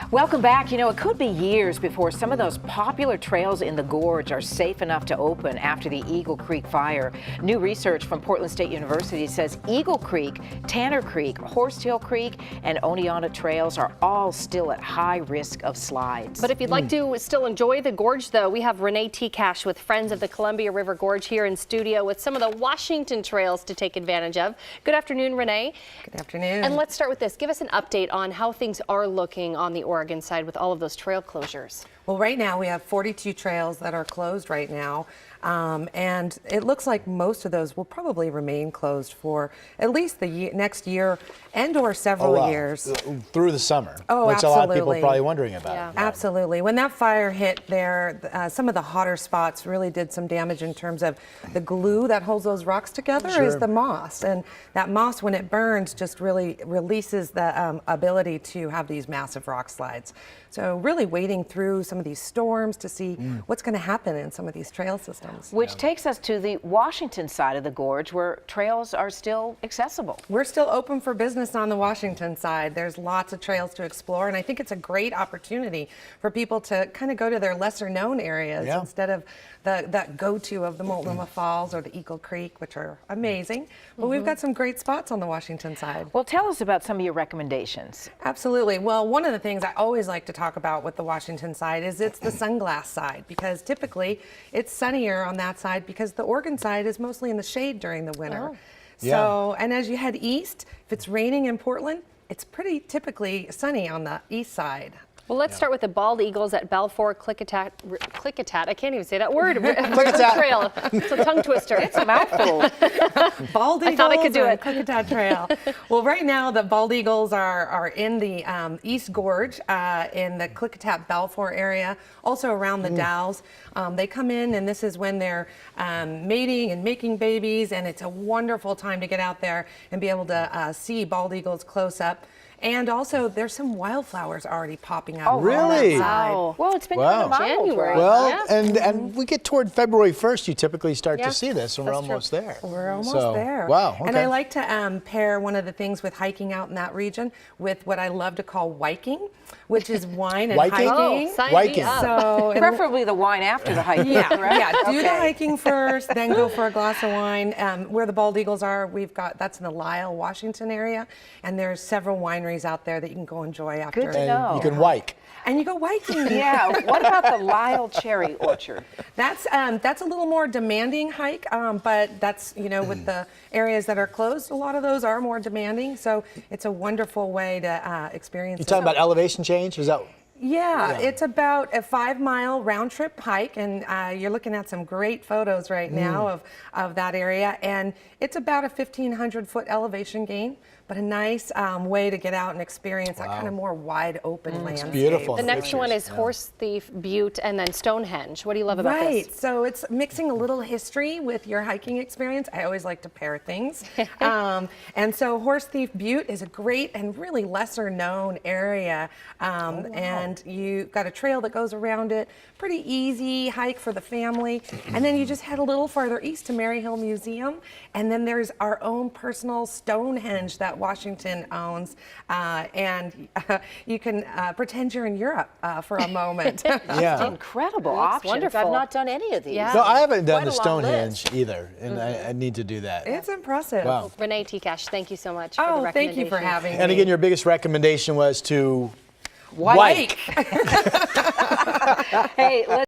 Welcome back. You know, it could be years before some of those popular trails in the Gorge are safe enough to open after the Eagle Creek fire. New research from Portland State University says Eagle Creek, Tanner Creek, Horsetail Creek, and Oneonta trails are all still at high risk of slides. But if you'd like to still enjoy the Gorge, though, we have Renee T. Cash with Friends of the Columbia River Gorge here in studio with some of the Washington trails to take advantage of. Good afternoon, Renee. Good afternoon. And let's start with this. Give us an update on how things are looking on the Oregon side with all of those trail closures. Well, right now we have 42 trails that are closed right now. And it looks like most of those will probably remain closed for at least the next year and or several years. Through the summer, Oh, which absolutely. a lot of people are probably wondering about. Yeah. Absolutely. When that fire hit there, some of the hotter spots really did some damage in terms of the glue that holds those rocks together is the moss. And that moss, when it burns, just really releases the ability to have these massive rock slides. So really wading through some of these storms to see what's going to happen in some of these trail systems. Which takes us to the Washington side of the Gorge, where trails are still accessible. We're still open for business on the Washington side. There's lots of trails to explore, and I think it's a great opportunity for people to kind of go to their lesser known areas instead of that go-to of the Multnomah Falls or the Eagle Creek, which are amazing. But we've got some great spots on the Washington side. Well, tell us about some of your recommendations. Absolutely. Well, one of the things I always like to talk about with the Washington side is it's the sunglass side, because typically it's sunnier on that side because the Oregon side is mostly in the shade during the winter. So, and as you head east, if it's raining in Portland, it's pretty typically sunny on the east side. Well, let's start with the Bald Eagles at Balfour Klickitat. I can't even say that word. Trail. It's a tongue twister. It's a mouthful. Bald Eagles. I thought I could do it. Klickitat Trail. Well, right now the Bald Eagles are in the East Gorge in the Klickitat Balfour area, also around the Dalles. They come in, and this is when they're mating and making babies, and it's a wonderful time to get out there and be able to see bald eagles close up. And also, there's some wildflowers already popping out. Oh, really? On that side. Wow. Well, it's been kind of mild. January. Well, and we get toward February 1st, you typically start to see this, and we're That's true. almost there. We're almost So, there. Wow. Okay. And I like to pair one of the things with hiking out in that region with what I love to call wiking, which is wine and Wiking? hiking. Oh, sign me Wiking. up. So, Preferably the wine after the hike. yeah, correct? do the hiking first, then go for a glass of wine. Where the Bald Eagles are, that's in the Lyle, Washington area, and there's several wineries out there that you can go enjoy after. Good to And know. you can wike. And you go hiking. Yeah. What about the Lyle Cherry Orchard? That's a little more demanding hike, but that's, with the areas that are closed, a lot of those are more demanding. So it's a wonderful way to experience. You're talking about elevation change? Is that? Yeah, it's about a 5-mile round trip hike, and you're looking at some great photos right now of that area. And it's about a 1,500-foot elevation gain, but a nice way to get out and experience that kind of more wide open landscape. beautiful. The next one is Horse Thief Butte and then Stonehenge. What do you love about this? Right, so it's mixing a little history with your hiking experience. I always like to pair things. And so Horse Thief Butte is a great and really lesser known area. And you've got a trail that goes around it. Pretty easy hike for the family. And then you just head a little farther east to Maryhill Museum. And then there's our own personal Stonehenge that Washington owns. And you can pretend you're in Europe for a moment. Yeah. Incredible Looks options. wonderful. I've not done any of these. Yeah. No, I haven't done Quite the a long Stonehenge either, and I need to do that. It's impressive. Wow. Renee T. Cash, thank you so much for the Oh, recommendation. thank you for having me. And again, your biggest recommendation was to Wike. Hey, let's